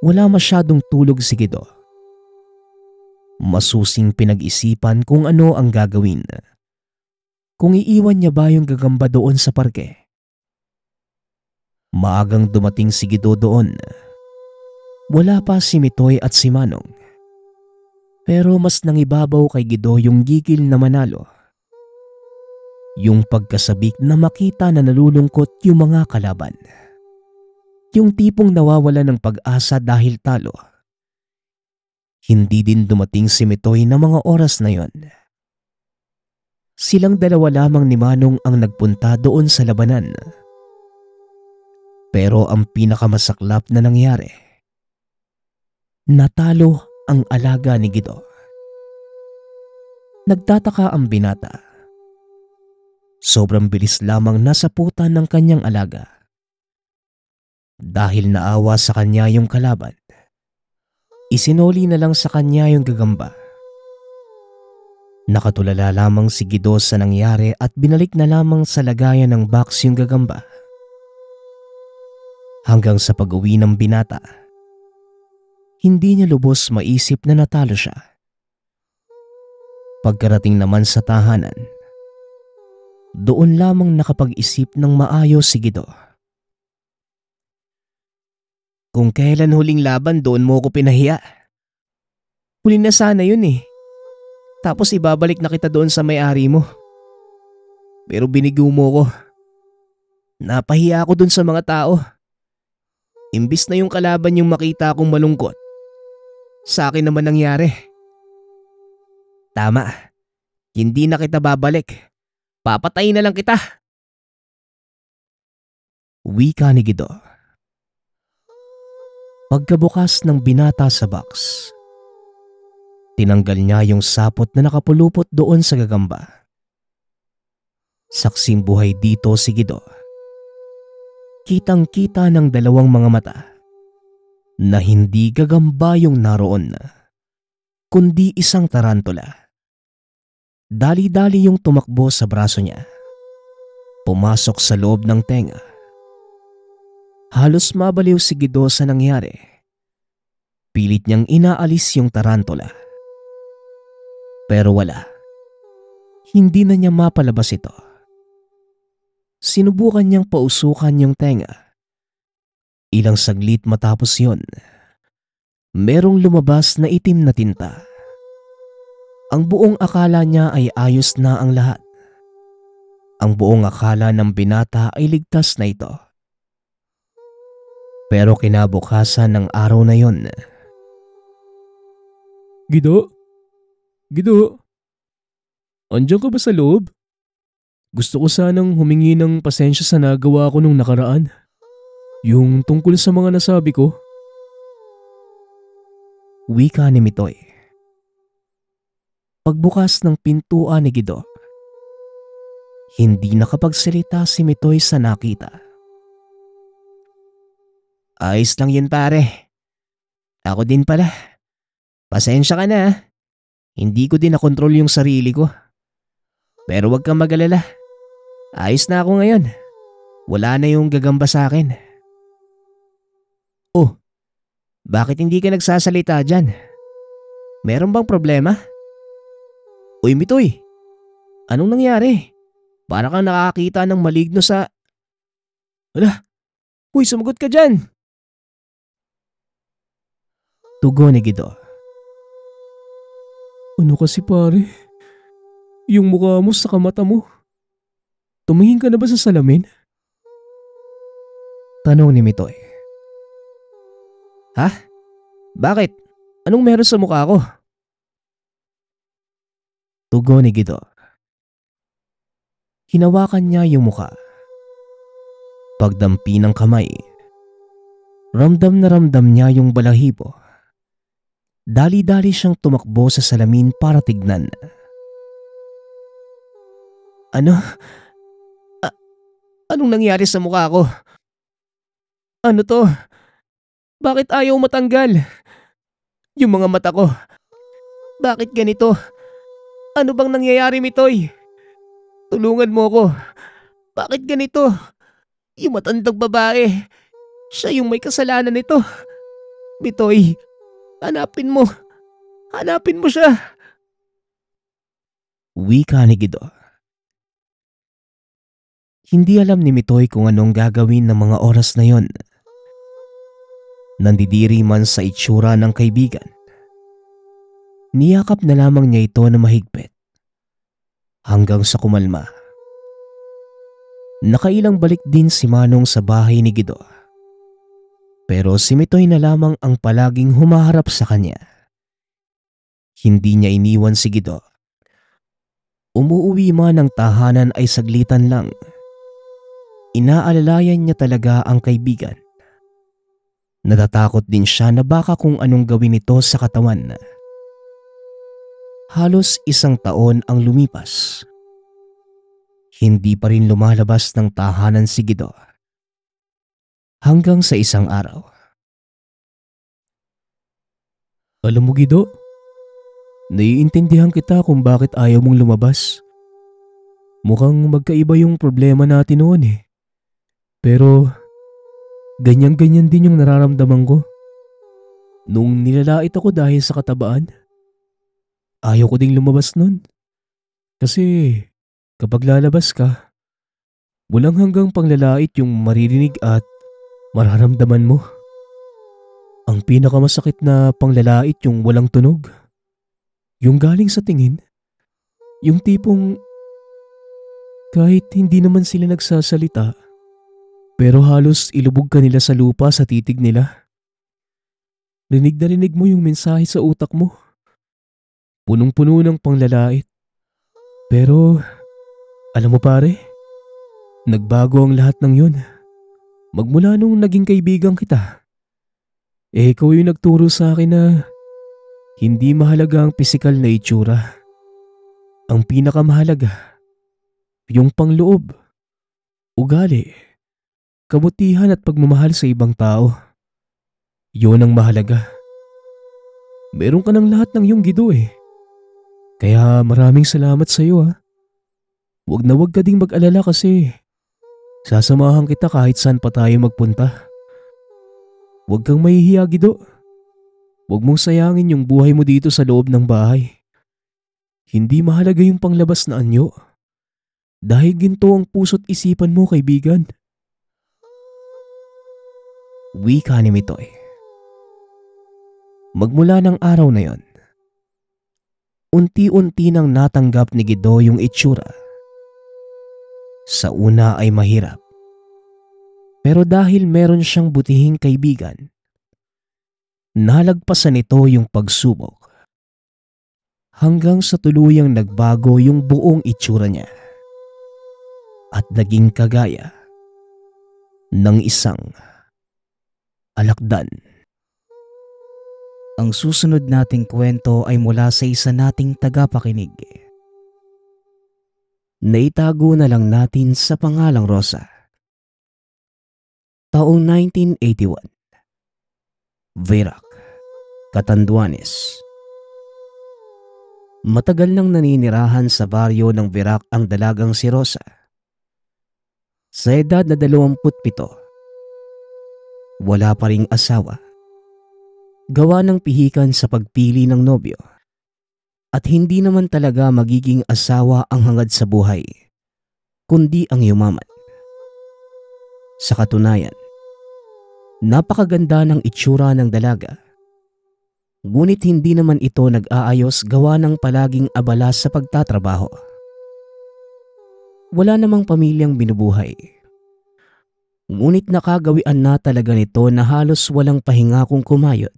wala masyadong tulog si Guido. Masusing pinag-isipan kung ano ang gagawin. Kung iiwan niya ba yung gagamba doon sa parke. Maagang dumating si Guido doon. Wala pa si Mitoy at si Manong. Pero mas nangibabaw kay Guido yung gigil na manalo. Yung pagkasabik na makita na nalulungkot yung mga kalaban. Yung tipong nawawala ng pag-asa dahil talo. Hindi din dumating si Mitoy na mga oras na yon. Silang dalawa lamang ni Manong ang nagpunta doon sa labanan. Pero ang pinakamasaklap na nangyari, natalo ang alaga ni Guido. Nagtataka ang binata. Sobrang bilis lamang nasaputan ng kanyang alaga. Dahil naawa sa kanya yung kalaban, isinoli na lang sa kanya yung gagamba. Nakatulala lamang si Guido sa nangyari at binalik na lamang sa lagayan ng box yung gagamba. Hanggang sa pag-uwi ng binata, hindi niya lubos maisip na natalo siya. Pagkarating naman sa tahanan, doon lamang nakapag-isip ng maayos si Guido. Kung kailan huling laban doon mo ko pinahiya. Huli na sana yun eh. Tapos ibabalik na kita doon sa may-ari mo. Pero binigo mo ko. Napahiya ako doon sa mga tao. Imbis na yung kalaban yung makita akong malungkot, sa akin naman nangyari. Tama, hindi na kita babalik. Papatayin na lang kita. Wika ni Guido. Pagkabukas ng binata sa box, tinanggal niya yung sapot na nakapulupot doon sa gagamba. Saksing buhay dito si Guido. Kitang-kita ng dalawang mga mata na hindi gagamba yung naroon, kundi isang tarantula. Dali-dali yung tumakbo sa braso niya. Pumasok sa loob ng tenga. Halos mabaliw si Guido sa nangyari. Pilit niyang inaalis yung tarantula. Pero wala. Hindi na niya mapalabas ito. Sinubukan niyang pausukan yung tenga. Ilang saglit matapos yon, merong lumabas na itim na tinta. Ang buong akala niya ay ayos na ang lahat. Ang buong akala ng binata ay ligtas na ito. Pero kinabukasan ng araw na yon, Guido? Guido? Andiyan ka ba sa loob? Gusto ko sanang humingi ng pasensya sa nagawa ko nung nakaraan. Yung tungkol sa mga nasabi ko. Wika ni Mitoy. Pagbukas ng pintuan ni Guido, hindi nakapagsalita si Mitoy sa nakita. Ayos lang yun pare. Ako din pala. Pasensya ka na ah. Hindi ko din nakontrol yung sarili ko. Pero wag kang mag-alala. Ayos na ako ngayon. Wala na yung gagamba sa akin. Oh, bakit hindi ka nagsasalita dyan? Meron bang problema? Uy Mitoy, anong nangyari? Para kang nakakita ng maligno sa... Ala, uy sumagot ka dyan! Tugon ni Guido. Ano kasi pare? Yung mukha mo sa mata mo. Tumingin ka na ba sa salamin? Tanong ni Mitoy. Ha? Bakit? Anong meron sa mukha ko? Tugon ni Guido. Hinawakan niya yung mukha. Pagdampi ng kamay, ramdam na ramdam niya yung balahibo. Dali-dali siyang tumakbo sa salamin para tignan. Ano? Anong nangyari sa mukha ko? Ano to? Bakit ayaw matanggal? Yung mga mata ko. Bakit ganito? Ano bang nangyayari, Mitoy? Tulungan mo ko. Bakit ganito? Yung matandang babae. Siya yung may kasalanan nito. Mitoy, hanapin mo. Hanapin mo siya. Wika ni Guido. Hindi alam ni Mitoy kung anong gagawin ng mga oras na yon. Nandidiri man sa itsura ng kaibigan. Niyakap na lamang niya ito na mahigpit. Hanggang sa kumalma. Nakailang balik din si Manong sa bahay ni Guido. Pero si Mitoy na lamang ang palaging humaharap sa kanya. Hindi niya iniwan si Guido. Umuuwi man ng tahanan ay saglitan lang. Inaalalayan niya talaga ang kaibigan. Natatakot din siya na baka kung anong gawin nito sa katawan. Halos 1 taon ang lumipas. Hindi pa rin lumalabas ng tahanan si Guido. Hanggang sa isang araw. Alam mo Guido, naiintindihan kita kung bakit ayaw mong lumabas. Mukhang magkaiba yung problema natin noon eh. Pero ganyan-ganyan din yung nararamdaman ko. Nung nilalait ako dahil sa katabaan, ayaw ko ding lumabas nun. Kasi kapag lalabas ka, walang hanggang panglalait yung maririnig at mararamdaman mo. Ang pinakamasakit na panglalait yung walang tunog. Yung galing sa tingin. Yung tipong kahit hindi naman sila nagsasalita, pero halos ilubog ka nila sa lupa sa titig nila. Rinig na rinig mo yung mensahe sa utak mo. Punong-puno ng panglalait. Pero, alam mo pare, nagbago ang lahat ng yun. Magmula nung naging kaibigan kita. Ikaw yung nagturo sa akin na hindi mahalaga ang pisikal na itsura. Ang pinakamahalaga, yung pangloob, ugali, kabutihan at pagmamahal sa ibang tao. Yun ang mahalaga. Meron ka ng lahat ng iyong Guido eh. Kaya maraming salamat sa iyo ha. Huwag na huwag ka ding mag-alala kasi sasamahan kita kahit saan pa tayo magpunta. Huwag kang mahihiya Guido. Huwag mong sayangin yung buhay mo dito sa loob ng bahay. Hindi mahalaga yung panglabas na anyo. Dahil ginto ang puso't isipan mo kaibigan. Wika ni Mitoy. Magmula ng araw na yon, unti-unti nang natanggap ni Guido yung itsura. Sa una ay mahirap. Pero dahil meron siyang butihing kaibigan, nalagpasan nito yung pagsubok. Hanggang sa tuluyang nagbago yung buong itsura niya. at naging kagaya ng isang alakdan. Ang susunod nating kwento ay mula sa isa nating tagapakinig. Naitago na lang natin sa pangalang Rosa. Taong 1981. Virac, Catanduanes. Matagal nang naninirahan sa baryo ng Virac ang dalagang si Rosa. Sa edad na 27, wala pa ring asawa. Gawa ng pihikan sa pagpili ng nobyo. At hindi naman talaga magiging asawa ang hangad sa buhay, kundi ang yumaman. Sa katunayan, napakaganda ng itsura ng dalaga. Ngunit hindi naman ito nag-aayos gawa ng palaging abala sa pagtatrabaho. Wala namang pamilyang binubuhay. Ngunit nakagawian na talaga nito na halos walang pahinga kung kumayod.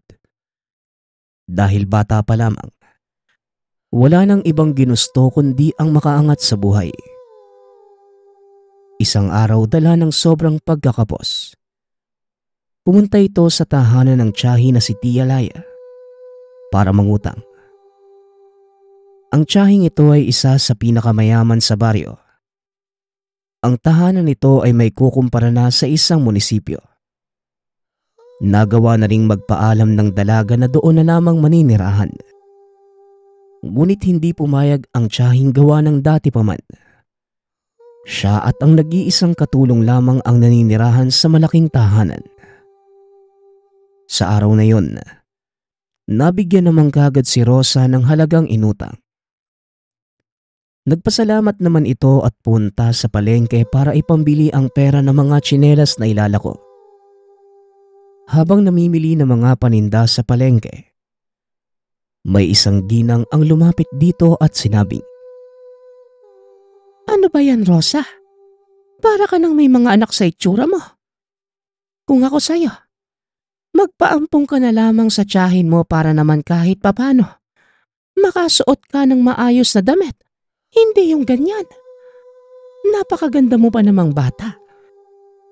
Dahil bata pa lamang, wala nang ibang ginusto kundi ang makaangat sa buhay. Isang araw dala ng sobrang pagkakapos, pumunta ito sa tahanan ng tiyahin na si Tia Laya para mangutang. Ang tiyahing ito ay isa sa pinakamayaman sa baryo. Ang tahanan nito ay may kukumpara na sa isang munisipyo. Nagawa na ring magpaalam ng dalaga na doon na lamang maninirahan. Ngunit hindi pumayag ang tiyahing gawa ng dati pa man. Siya at ang nag-iisang katulong lamang ang naninirahan sa malaking tahanan. Sa araw na yon, nabigyan naman kagad si Rosa ng halagang inutang. Nagpasalamat naman ito at punta sa palengke para ipambili ang pera ng mga tsinelas na ilalako. Habang namimili ng mga paninda sa palengke, may isang ginang ang lumapit dito at sinabing, "Ano ba yan, Rosa? Para ka nang may mga anak sa itsura mo. Kung ako sa'yo, magpaampong ka na lamang sa tiyahin mo para naman kahit papano makasuot ka ng maayos na damit. Hindi yung ganyan. Napakaganda mo pa namang bata.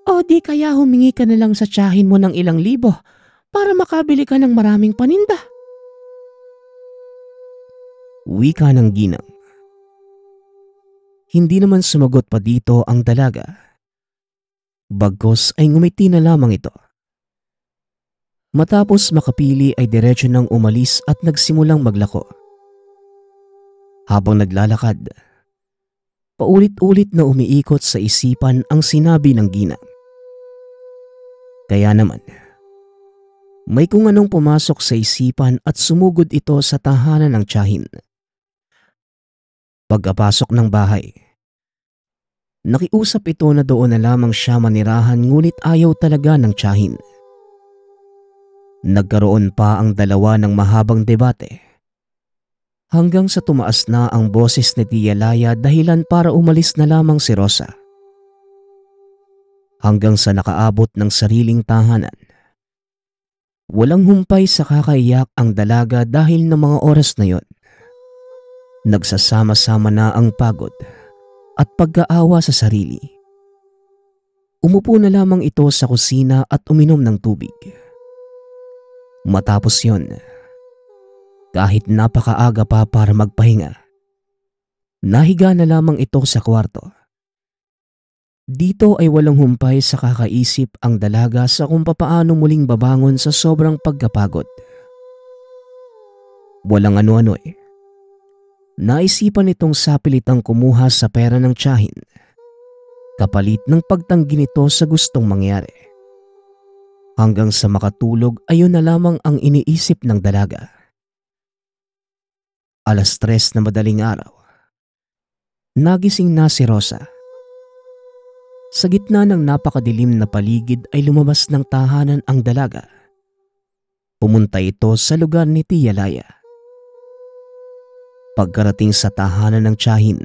O di kaya humingi ka na lang sa tiyahin mo ng ilang libo para makabili ka ng maraming paninda." Wika ng ginang. Hindi naman sumagot pa dito ang dalaga. Bagkus ay ngumiti na lamang ito. Matapos makapili ay diretso nang umalis at nagsimulang maglako. Habang naglalakad, paulit-ulit na umiikot sa isipan ang sinabi ng ginang. Kaya naman, may kung anong pumasok sa isipan at sumugod ito sa tahanan ng tiyahin. Pagkapasok ng bahay, nakiusap ito na doon na lamang siya manirahan ngunit ayaw talaga ng tiyahin. Nagkaroon pa ang dalawa ng mahabang debate hanggang sa tumaas na ang boses ni Tia Laya dahilan para umalis na lamang si Rosa. Hanggang sa nakaabot ng sariling tahanan. Walang humpay sa kakaiyak ang dalaga dahil ng mga oras na yon. Nagsasama-sama na ang pagod at pagkaawa sa sarili. Umupo na lamang ito sa kusina at uminom ng tubig. Matapos yon, kahit napakaaga pa para magpahinga, nahiga na lamang ito sa kwarto. Dito ay walang humpay sa kakaisip ang dalaga sa kung papaano muling babangon sa sobrang pagkapagod. Walang ano-ano eh. Naisipan itong sapilitang kumuha sa pera ng tiyahin, kapalit ng pagtanggi nito sa gustong mangyari. Hanggang sa makatulog ayon na lamang ang iniisip ng dalaga. 3:00 na madaling araw. Nagising na si Rosa. Sa gitna ng napakadilim na paligid ay lumabas ng tahanan ang dalaga. Pumunta ito sa lugar ni Tia Laya. Pagkarating sa tahanan ng tiyahin,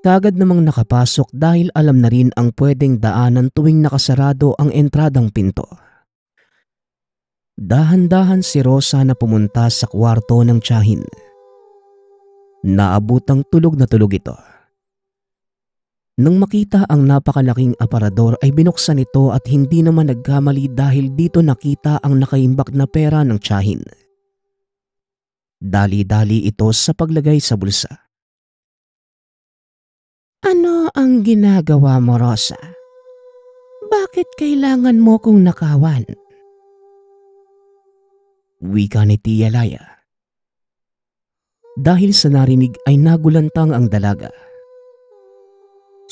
kagad namang nakapasok dahil alam na rin ang pwedeng daanan tuwing nakasarado ang entradang pinto. Dahan-dahan si Rosa na pumunta sa kwarto ng tiyahin. Naabutang tulog na tulog ito. Nang makita ang napakalaking aparador ay binuksan ito at hindi naman nagkamali dahil dito nakita ang nakaimbak na pera ng tiyahin. Dali-dali ito sa paglagay sa bulsa. Ano ang ginagawa mo, Rosa? Bakit kailangan mo kong nakawan? Wika ni Tia Laya. Dahil sa narinig ay nagulantang ang dalaga.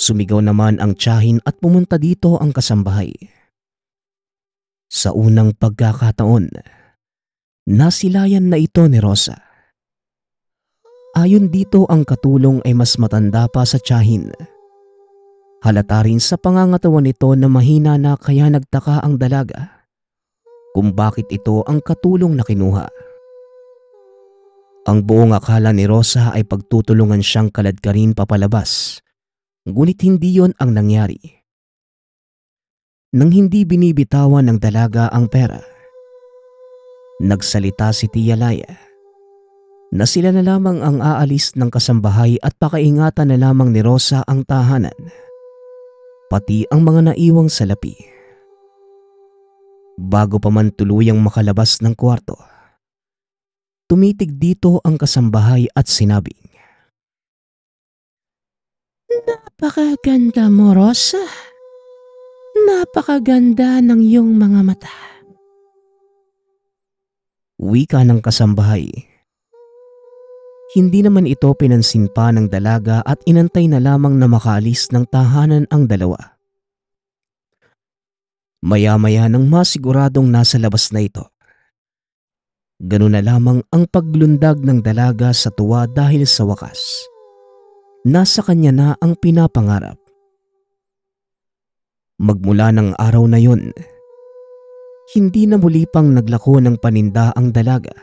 Sumigaw naman ang tiyahin at pumunta dito ang kasambahay. Sa unang pagkakataon, nasilayan na ito ni Rosa. Ayon dito ang katulong ay mas matanda pa sa tiyahin. Halata rin sa pangangatawan nito na mahina na kaya nagtaka ang dalaga kung bakit ito ang katulong na kinuha. Ang buong akala ni Rosa ay pagtutulungan siyang kaladkarin papalabas, ngunit hindi yon ang nangyari. Nang hindi binibitawan ng dalaga ang pera, nagsalita si Tia Laya na sila na lamang ang aalis ng kasambahay at pakaingatan na lamang ni Rosa ang tahanan, pati ang mga naiwang salapi. Bago pa man tuluyang makalabas ng kwarto, tumitig dito ang kasambahay at sinabing, "Napakaganda mo, Rosa. Napakaganda ng iyong mga mata." Wika ng kasambahay. Hindi naman ito pinansin pa ng dalaga at inantay na lamang na makaalis ng tahanan ang dalawa. Maya-maya nang masiguradong nasa labas na ito, ganun na lamang ang paglundag ng dalaga sa tuwa dahil sa wakas, nasa kanya na ang pinapangarap. Magmula ng araw na yun, hindi na muli pang naglako ng paninda ang dalaga.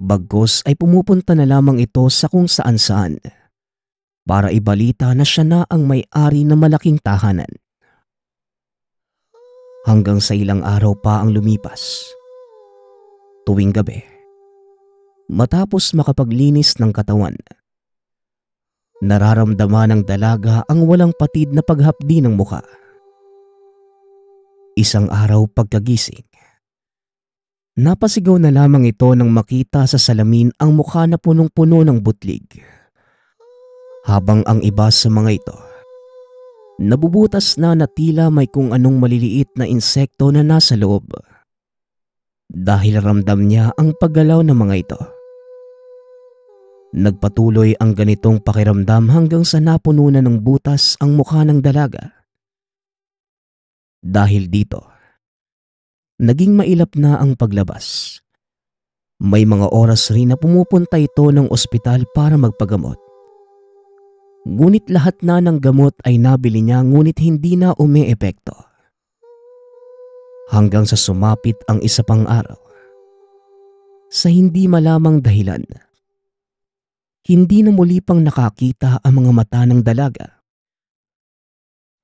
Bagkus ay pumupunta na lamang ito sa kung saan-saan para ibalita na siya na ang may-ari ng malaking tahanan. Hanggang sa ilang araw pa ang lumipas. Tuwing gabi, matapos makapaglinis ng katawan, nararamdaman ng dalaga ang walang patid na paghapdi ng muka. Isang araw pagkagising, napasigaw na lamang ito nang makita sa salamin ang mukha na punong-puno ng butlig. Habang ang iba sa mga ito, nabubutas na tila may kung anong maliliit na insekto na nasa loob. Dahil ramdam niya ang paggalaw ng mga ito. Nagpatuloy ang ganitong pakiramdam hanggang sa napuno na ng butas ang mukha ng dalaga. Dahil dito, naging mailap na ang paglabas. May mga oras rin na pumupunta ito ng ospital para magpagamot. Ngunit lahat na ng gamot ay nabili niya ngunit hindi na umeepekto. Hanggang sa sumapit ang isa pang araw. Sa hindi malamang dahilan, hindi na muli pang nakakita ang mga mata ng dalaga.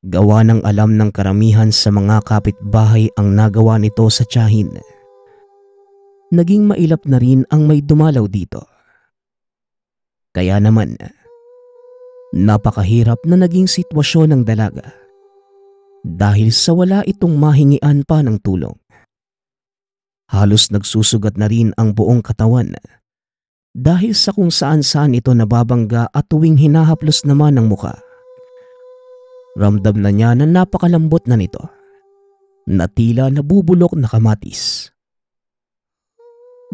Gawa ng alam ng karamihan sa mga kapitbahay ang nagawa nito sa tiyahin. Naging mailap na rin ang may dumalaw dito. Kaya naman, napakahirap na naging sitwasyon ng dalaga dahil sa wala itong mahingian pa ng tulong. Halos nagsusugat na rin ang buong katawan dahil sa kung saan-saan ito nababangga at tuwing hinahaplos naman ng muka. Ramdam na niya na napakalambot na nito, na tila nabubulok na kamatis.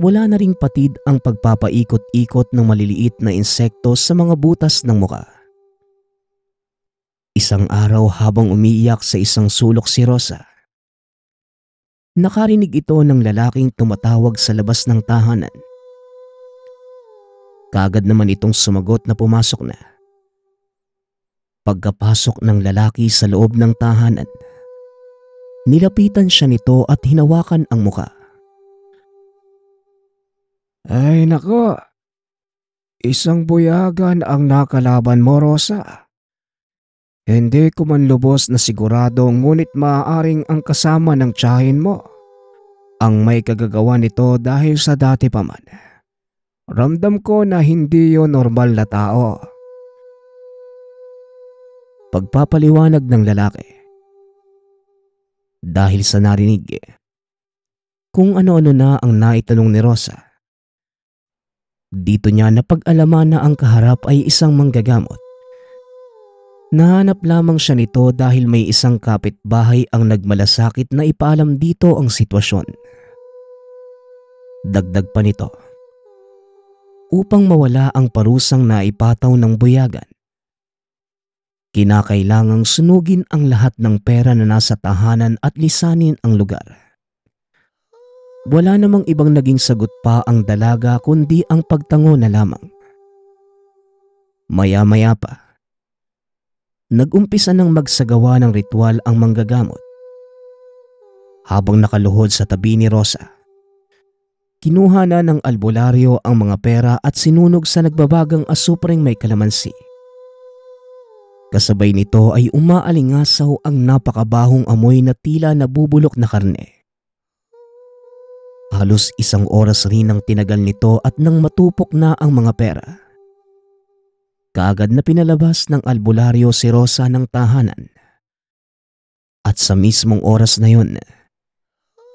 Wala na ring patid ang pagpapaikot-ikot ng maliliit na insekto sa mga butas ng muka. Isang araw habang umiiyak sa isang sulok si Rosa, nakarinig ito ng lalaking tumatawag sa labas ng tahanan. Kaagad naman itong sumagot na pumasok na. Pagkapasok ng lalaki sa loob ng tahanan, nilapitan siya nito at hinawakan ang muka. Ay nako, isang buyagan ang nakalaban mo, Rosa. Hindi ko man lubos na sigurado ngunit maaaring ang kasama ng tiyahin mo ang may kagagawa nito dahil sa dati pa man. Ramdam ko na hindi yon normal na tao. Pagpapaliwanag ng lalaki. Dahil sa narinig, kung ano-ano na ang naitanong ni Rosa. Dito niya napag-alaman na ang kaharap ay isang manggagamot. Nahanap lamang siya nito dahil may isang kapitbahay ang nagmalasakit na ipaalam dito ang sitwasyon. Dagdag pa nito, upang mawala ang parusang naipataw ng buyagan, kinakailangang sunugin ang lahat ng pera na nasa tahanan at lisanin ang lugar. Wala namang ibang naging sagot pa ang dalaga kundi ang pagtango na lamang. Maya-maya pa, nag-umpisa ng magsagawa ng ritual ang manggagamot. Habang nakaluhod sa tabi ni Rosa, kinuha na ng albularyo ang mga pera at sinunog sa nagbabagang asupreng may kalamansi. Kasabay nito ay umaalingasaw ang napakabahong amoy na tila nabubulok na karne. Halos 1 oras rin ang tinagal nito at nang matupok na ang mga pera, kaagad na pinalabas ng albularyo si Rosa ng tahanan. At sa mismong oras na yun,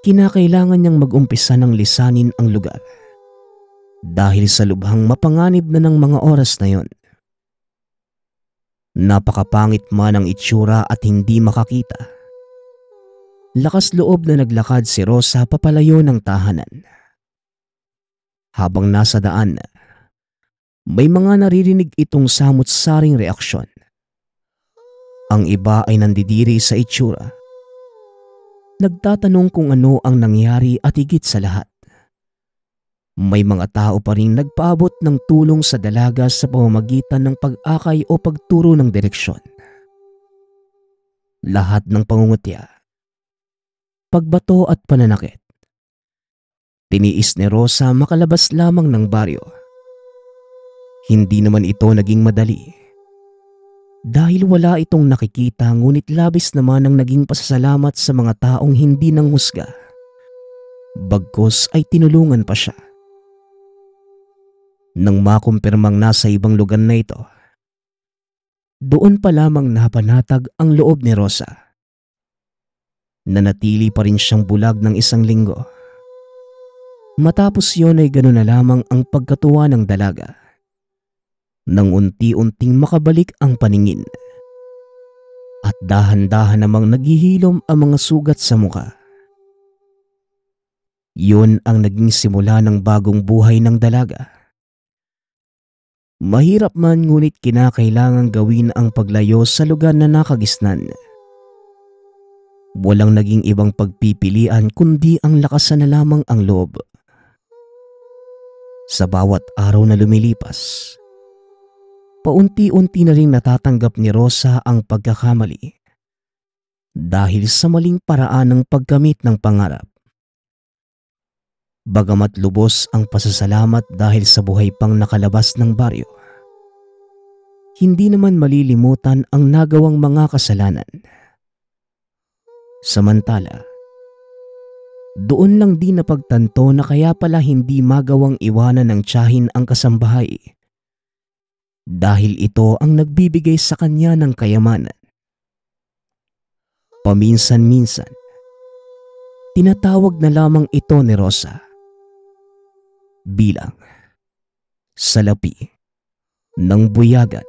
kinakailangan niyang mag-umpisa ng lisanin ang lugar. Dahil sa lubhang mapanganib na ng mga oras na yun. Napakapangit man ang itsura at hindi makakita. Lakas loob na naglakad si Rosa papalayo ng tahanan. Habang nasa daan, may mga naririnig itong samut-saring reaksyon. Ang iba ay nandidiri sa itsura. Nagtatanong kung ano ang nangyari at higit sa lahat, may mga tao pa rin nagpaabot ng tulong sa dalaga sa pamamagitan ng pag-akay o pagturo ng direksyon. Lahat ng pangungutya, pagbato at pananakit, tiniis ni Rosa makalabas lamang ng baryo. Hindi naman ito naging madali. Dahil wala itong nakikita ngunit labis naman ang naging pasasalamat sa mga taong hindi nang husga. Bagkus ay tinulungan pa siya. Nang makumpirmang nasa ibang lugar na ito, doon pa lamang napanatag ang loob ni Rosa. Nanatili pa rin siyang bulag ng 1 linggo. Matapos yun ay gano'n na lamang ang pagkatuwa ng dalaga. Nang unti-unting makabalik ang paningin. At dahan-dahan namang naghihilom ang mga sugat sa muka. Yun ang naging simula ng bagong buhay ng dalaga. Mahirap man ngunit kinakailangang gawin ang paglayo sa lugar na nakagisnan. Walang naging ibang pagpipilian kundi ang lakasan na lamang ang loob. Sa bawat araw na lumilipas, paunti-unti na rin natatanggap ni Rosa ang pagkakamali dahil sa maling paraan ng paggamit ng pangarap. Bagamat lubos ang pasasalamat dahil sa buhay pang nakalabas ng baryo, hindi naman malilimutan ang nagawang mga kasalanan. Samantala, doon lang din napagtanto na kaya pala hindi magawang iwanan ng tiyahin ang kasambahay. Dahil ito ang nagbibigay sa kanya ng kayamanan. Paminsan-minsan, tinatawag na lamang ito ni Rosa bilang salapi ng buyagan.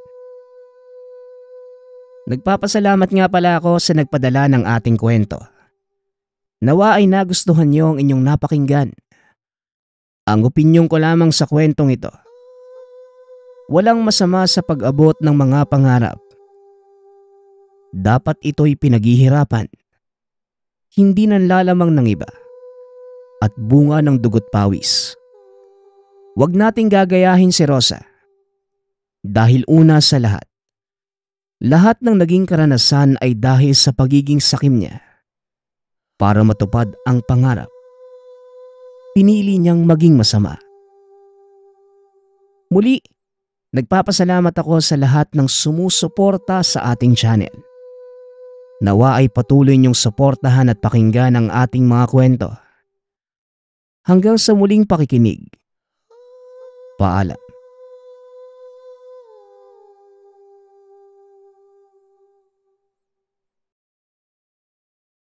Nagpapasalamat nga pala ako sa nagpadala ng ating kwento. Nawa ay nagustuhan niyo ang inyong napakinggan. Ang opinyon ko lamang sa kwentong ito, walang masama sa pag-abot ng mga pangarap. Dapat ito'y pinaghihirapan, hindi nanlalamang ng iba, at bunga ng dugot pawis. Huwag nating gagayahin si Rosa. Dahil una sa lahat ng naging karanasan ay dahil sa pagiging sakim niya. Para matupad ang pangarap, pinili niyang maging masama. Muli, nagpapasalamat ako sa lahat ng sumusuporta sa ating channel. Nawa ay patuloy niyong suportahan at pakinggan ang ating mga kwento. Hanggang sa muling pakikinig. Paalam.